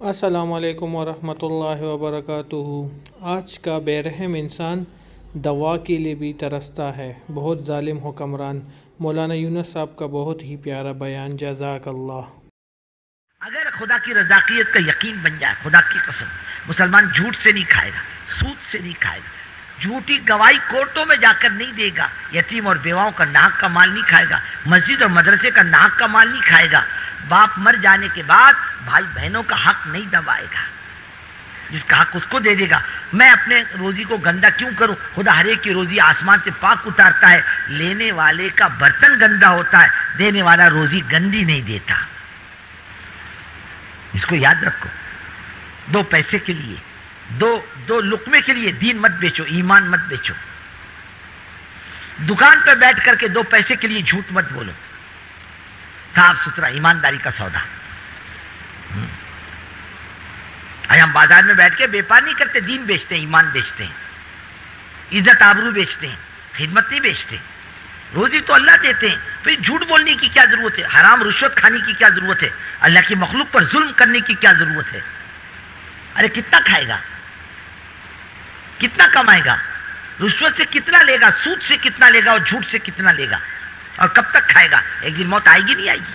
السلام علیکم ورحمۃ اللہ وبرکاتہ۔ آج کا بے رحم انسان دوا کے لیے بھی ترستا ہے، بہت ظالم حکمران۔ مولانا یونس صاحب کا بہت ہی پیارا بیان، جزاک اللہ۔ اگر خدا کی رضاقیت کا یقین بن جائے، خدا کی قسم مسلمان جھوٹ سے نہیں کھائے گا، سود سے نہیں کھائے گا، جھوٹی گواہی کورٹوں میں جا کر نہیں دے گا، یتیم اور بیواؤں کا ناحق کا مال نہیں کھائے گا، مسجد اور مدرسے کا ناحق کا مال نہیں کھائے گا، باپ مر جانے کے بعد بھائی بہنوں کا حق نہیں دبائے گا، جس کا حق اس کو دے دے گا۔ میں اپنے روزی کو گندا کیوں کروں؟ خدا ہر ایک کی روزی آسمان سے پاک اتارتا ہے، لینے والے کا برتن گندا ہوتا ہے، دینے والا روزی گندی نہیں دیتا۔ اس کو یاد رکھو، دو پیسے کے لیے، دو لقمے کے لیے دین مت بیچو، ایمان مت بیچو۔ دکان پہ بیٹھ کر کے دو پیسے کے لیے جھوٹ مت بولو، صاف ستھرا ایمانداری کا سودا۔ ہم بازار میں بیٹھ کے بیپار نہیں کرتے، دین بیچتے ہیں، ایمان بیچتے ہیں، عزت آبرو بیچتے ہیں، خدمت نہیں بیچتے۔ روزی تو اللہ دیتے ہیں، پھر جھوٹ بولنے کی کیا ضرورت ہے؟ حرام رشوت کھانے کی کیا ضرورت ہے؟ اللہ کی مخلوق پر ظلم کرنے کی کیا ضرورت ہے؟ ارے کتنا کھائے گا، کتنا کمائے گا؟ رشوت سے کتنا لے گا، سود سے کتنا لے گا، اور جھوٹ سے کتنا لے گا؟ اور کب تک کھائے گا؟ ایک دن موت آئے گی نہیں آئے گی؟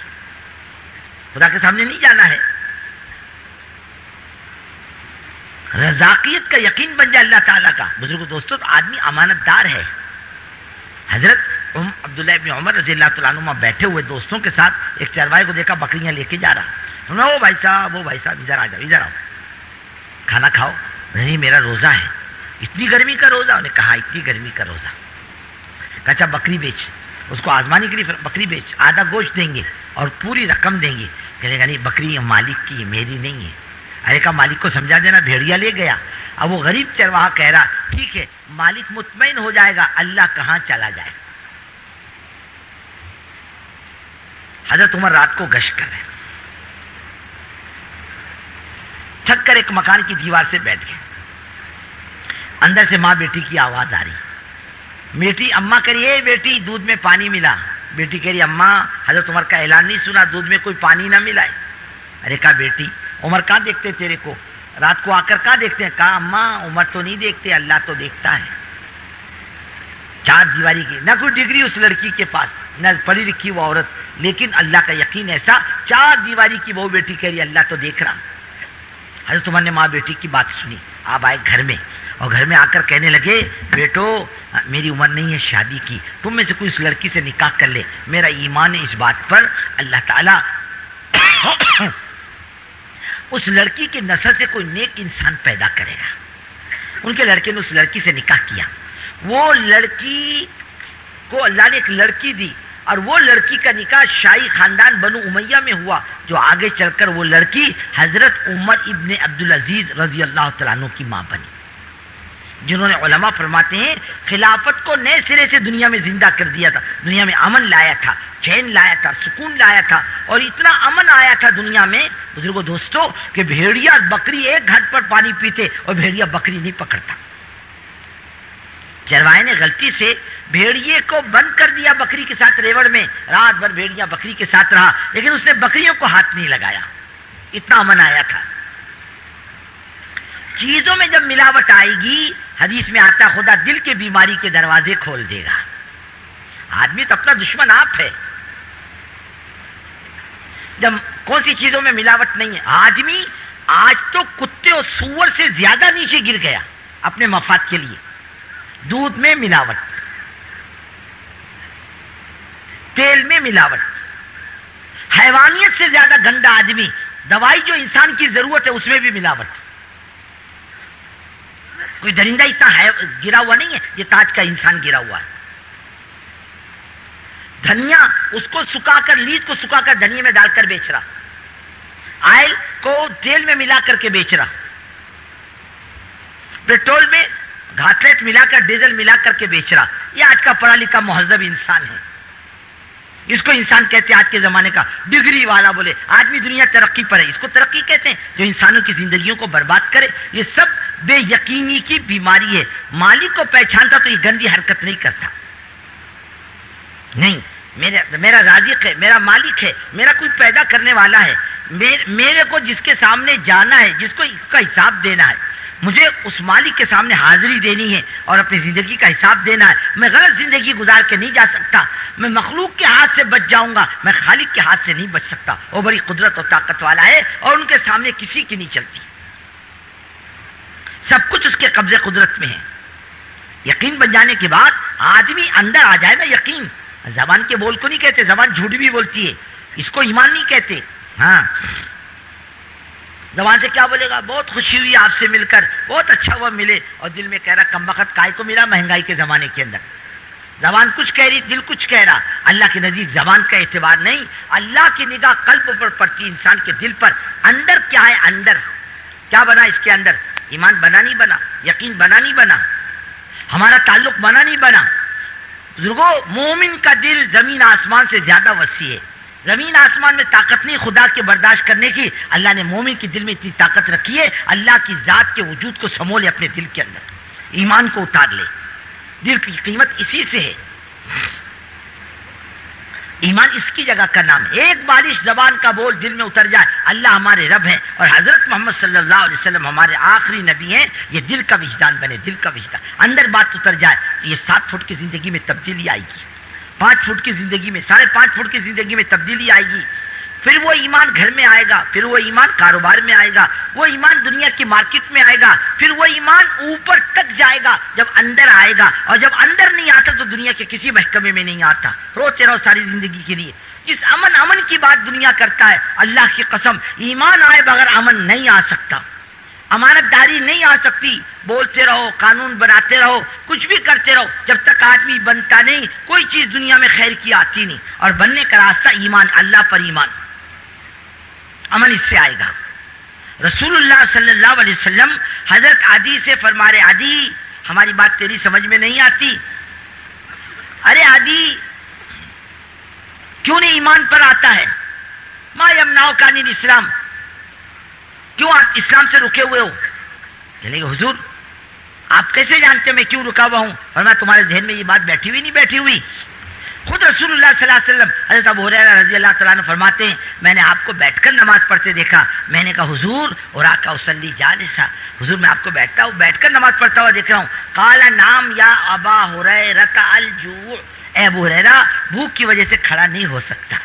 خدا کے سامنے نہیں جانا ہے؟ رضاقیت کا یقین بن جائے اللہ تعالیٰ کا۔ بزرگ دوستو، آدمی امانت دار ہے۔ حضرت عبداللہ ابن عمر رضی اللہ تعالیٰ عنہ بیٹھے ہوئے دوستوں کے ساتھ ایک چرواہے کو دیکھا بکریاں لے کے جا رہا۔ انہوں نے وہ بھائی صاحب ادھر آ جاؤ، ادھر آؤ، کھانا کھاؤ۔ نہیں، میرا روزہ ہے۔ اتنی گرمی کا روزہ؟ انہوں نے کہا اتنی گرمی کا روزہ۔ کہا اچھا بکری بیچ، اس کو آزمانے کے لیے بکری بیچ، آدھا گوشت دیں گے اور پوری رقم دیں گے۔ کہنے گا نہیں، بکری مالک کی ہے، میری نہیں ہے۔ ارے کہا مالک کو سمجھا دینا، بھیڑیا لے گیا۔ اب وہ غریب چرواہا کہہ رہا ٹھیک ہے، مالک مطمئن ہو جائے گا، اللہ کہاں چلا جائے۔ حضرت عمر رات کو گشت کر رہے، تھک کر ایک مکان کی دیوار سے بیٹھ گئے۔ اندر سے ماں بیٹی کی آواز آ رہی۔ بیٹی اماں کہہ رہی ہے بیٹی دودھ میں پانی ملا۔ بیٹی کہہ رہی اماں حضرت عمر کا اعلان نہیں سنا، دودھ میں کوئی پانی نہ ملائے۔ ارے کہا بیٹی عمر کہاں دیکھتے تیرے کو، رات کو آ کر کہاں دیکھتے ہیں؟ کہا اماں عمر تو نہیں دیکھتے، اللہ تو دیکھتا ہے۔ چار دیواری کی، نہ کوئی ڈگری اس لڑکی کے پاس، نہ پڑھی لکھی وہ عورت، لیکن اللہ کا یقین ایسا، چار دیواری کی وہ بیٹی کہہ رہی اللہ تو دیکھ رہا۔ حضرت عمر نے ماں بیٹی کی بات سنی، آپ آئے گھر میں، اور گھر میں آ کر کہنے لگے بیٹو میری عمر نہیں ہے شادی کی، تم میں سے کوئی اس لڑکی سے نکاح کر لے، میرا ایمان ہے اس بات پر اللہ تعالیٰ اس لڑکی کی نسل سے کوئی نیک انسان پیدا کرے گا۔ ان کے لڑکے نے اس لڑکی سے نکاح کیا، وہ لڑکی کو اللہ نے ایک لڑکی دی، اور وہ لڑکی کا نکاح شاہی خاندان بنو امیہ میں ہوا، جو آگے چل کر وہ لڑکی حضرت عمر ابن عبدالعزیز رضی اللہ تعالیٰ عنہ کی ماں بنی، جنہوں نے علماء فرماتے ہیں خلافت کو نئے سرے سے دنیا میں زندہ کر دیا تھا، دنیا میں امن لایا تھا، چین لایا تھا، سکون لایا تھا، اور اتنا امن آیا تھا دنیا میں بزرگوں دوستو کہ بھیڑیا اور بکری ایک گھاٹ پر پانی پیتے اور بھیڑیا بکری نہیں پکڑتا۔ چرواہے نے غلطی سے بھیڑیے کو بند کر دیا بکری کے ساتھ ریوڑ میں، رات بھر بھیڑیا بکری کے ساتھ رہا، لیکن اس نے بکریوں کو ہاتھ نہیں لگایا، اتنا امن آیا تھا۔ چیزوں میں جب ملاوٹ آئے گی، حدیث میں آتا خدا دل کے بیماری کے دروازے کھول دے گا۔ آدمی تو اپنا دشمن آپ ہے۔ جب کون سی چیزوں میں ملاوٹ نہیں ہے؟ آدمی آج تو کتے اور سور سے زیادہ نیچے گر گیا اپنے مفاد کے لیے۔ دودھ میں ملاوٹ، تیل میں ملاوٹ، حیوانیت سے زیادہ گندا آدمی، دوائی جو انسان کی ضرورت ہے اس میں بھی ملاوٹ۔ کوئی درندہ اتنا گرا ہوا نہیں ہے یہ تاج کا انسان گرا ہوا ہے۔ دھنیا اس کو سکھا کر، لیج کو سکھا کر دھنیا میں ڈال کر بیچ رہا، آئل کو تیل میں ملا کر کے بیچ رہا، پیٹرول میں گھاٹلیٹ ملا کر ڈیزل ملا کر کے بیچ رہا۔ یہ آج کا پڑھا لکھا مہذب انسان ہے، اس کو انسان کہتے ہیں آج کے زمانے کا ڈگری والا۔ بولے آدمی دنیا ترقی پر ہے، اس کو ترقی کہتے ہیں جو انسانوں کی زندگیوں کو برباد کرے۔ یہ سب بے یقینی کی بیماری ہے۔ مالک کو پہچانتا تو یہ گندی حرکت نہیں کرتا، نہیں، میرا رازق ہے، میرا مالک ہے، میرا کوئی پیدا کرنے والا ہے، میرے کو جس کے سامنے جانا ہے، جس کو اس کا حساب دینا ہے، مجھے اس مالک کے سامنے حاضری دینی ہے اور اپنی زندگی کا حساب دینا ہے۔ میں غلط زندگی گزار کے نہیں جا سکتا، میں مخلوق کے ہاتھ سے بچ جاؤں گا، میں خالق کے ہاتھ سے نہیں بچ سکتا۔ وہ بڑی قدرت اور طاقت والا ہے اور ان کے سامنے کسی کی نہیں چلتی، سب کچھ اس کے قبضے قدرت میں ہے۔ یقین بن جانے کے بعد آدمی اندر آ جائے نا، یقین، زبان کے بول کو نہیں کہتے، زبان جھوٹ بھی بولتی ہے، اس کو ایمان نہیں کہتے۔ ہاں، زبان سے کیا بولے گا، بہت خوشی ہوئی آپ سے مل کر، بہت اچھا ہوا ملے، اور دل میں کہہ رہا کم بخت کائے کو ملا مہنگائی کے زمانے کے اندر۔ زبان کچھ کہہ رہی، دل کچھ کہہ رہا۔ اللہ کے نزدیک زبان کا اعتبار نہیں، اللہ کی نگاہ قلب پر پڑتی، انسان کے دل پر۔ اندر کیا ہے، اندر کیا بنا، اس کے اندر ایمان بنا نہیں بنا، یقین بنا نہیں بنا، ہمارا تعلق بنا نہیں بنا۔ بزرگوں، مومن کا دل زمین آسمان سے زیادہ وسیع ہے۔ زمین آسمان میں طاقت نہیں خدا کے برداشت کرنے کی، اللہ نے مومن کے دل میں اتنی طاقت رکھی ہے، اللہ کی ذات کے وجود کو سمولے اپنے دل کے اندر، ایمان کو اتار لے۔ دل کی قیمت اسی سے ہے، ایمان اس کی جگہ کا نام ہے۔ ایک بارش زبان کا بول دل میں اتر جائے، اللہ ہمارے رب ہیں اور حضرت محمد صلی اللہ علیہ وسلم ہمارے آخری نبی ہیں، یہ دل کا وجدان بنے، دل کا وجدان اندر بات اتر جائے، یہ 7 فٹ کی زندگی میں تبدیلی آئے گی، 5 فٹ کی زندگی میں، 5.5 فٹ کی زندگی میں تبدیلی آئے گی۔ پھر وہ ایمان گھر میں آئے گا، پھر وہ ایمان کاروبار میں آئے گا، وہ ایمان دنیا کی مارکیٹ میں آئے گا، پھر وہ ایمان اوپر تک جائے گا جب اندر آئے گا، اور جب اندر نہیں آتا تو دنیا کے کسی محکمے میں نہیں آتا، روتے رہو ساری زندگی کے لیے۔ جس امن کی بات دنیا کرتا ہے، اللہ کی قسم ایمان آئے بغیر امن نہیں آ سکتا، امانت داری نہیں آ سکتی۔ بولتے رہو، قانون بناتے رہو، کچھ بھی کرتے رہو، جب تک آدمی بنتا نہیں کوئی چیز دنیا میں خیر کی آتی نہیں، اور بننے کا راستہ ایمان، اللہ پر ایمان، امن اس سے آئے گا۔ رسول اللہ صلی اللہ علیہ وسلم حضرت عدی سے فرما رہے، عدی ہماری بات تیری سمجھ میں نہیں آتی، ارے عدی کیوں نہیں ایمان پر آتا ہے، ما یمنعک عن الاسلام، کیوں آپ اسلام سے رکے ہوئے ہو؟ چلے گا حضور آپ کیسے جانتے میں کیوں رکا ہوا ہوں؟ اور میں تمہارے ذہن میں یہ بات بیٹھی ہوئی نہیں بیٹھی ہوئی؟ خود رسول اللہ صلی اللہ علیہ وسلم حضرت ابو ہریرہ رضی اللہ تعالیٰ عنہ فرماتے ہیں، میں نے آپ کو بیٹھ کر نماز پڑھتے دیکھا، میں نے کہا حضور اراک اصلی جالسا، حضور میں آپ کو بیٹھ کر نماز پڑھتا ہوا دیکھ رہا ہوں۔ قال نام یا ابا ہریرہ الجوع، اے ابو ہریرہ بھوک کی وجہ سے کھڑا نہیں ہو سکتا،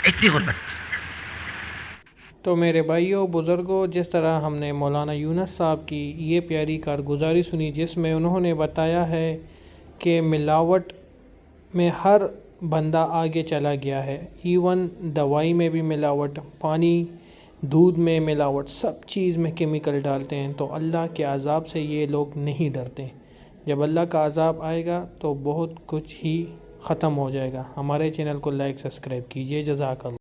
اتنی غربت۔ تو میرے بھائیوں بزرگوں، جس طرح ہم نے مولانا یونس صاحب کی یہ پیاری کارگزاری سنی، جس میں انہوں نے بتایا ہے کہ ملاوٹ میں ہر بندہ آگے چلا گیا ہے، ایون دوائی میں بھی ملاوٹ، پانی دودھ میں ملاوٹ، سب چیز میں کیمیکل ڈالتے ہیں۔ تو اللہ کے عذاب سے یہ لوگ نہیں ڈرتے، جب اللہ کا عذاب آئے گا تو بہت کچھ ہی ختم ہو جائے گا۔ ہمارے چینل کو لائک سبسکرائب کیجیے، جزاک اللہ۔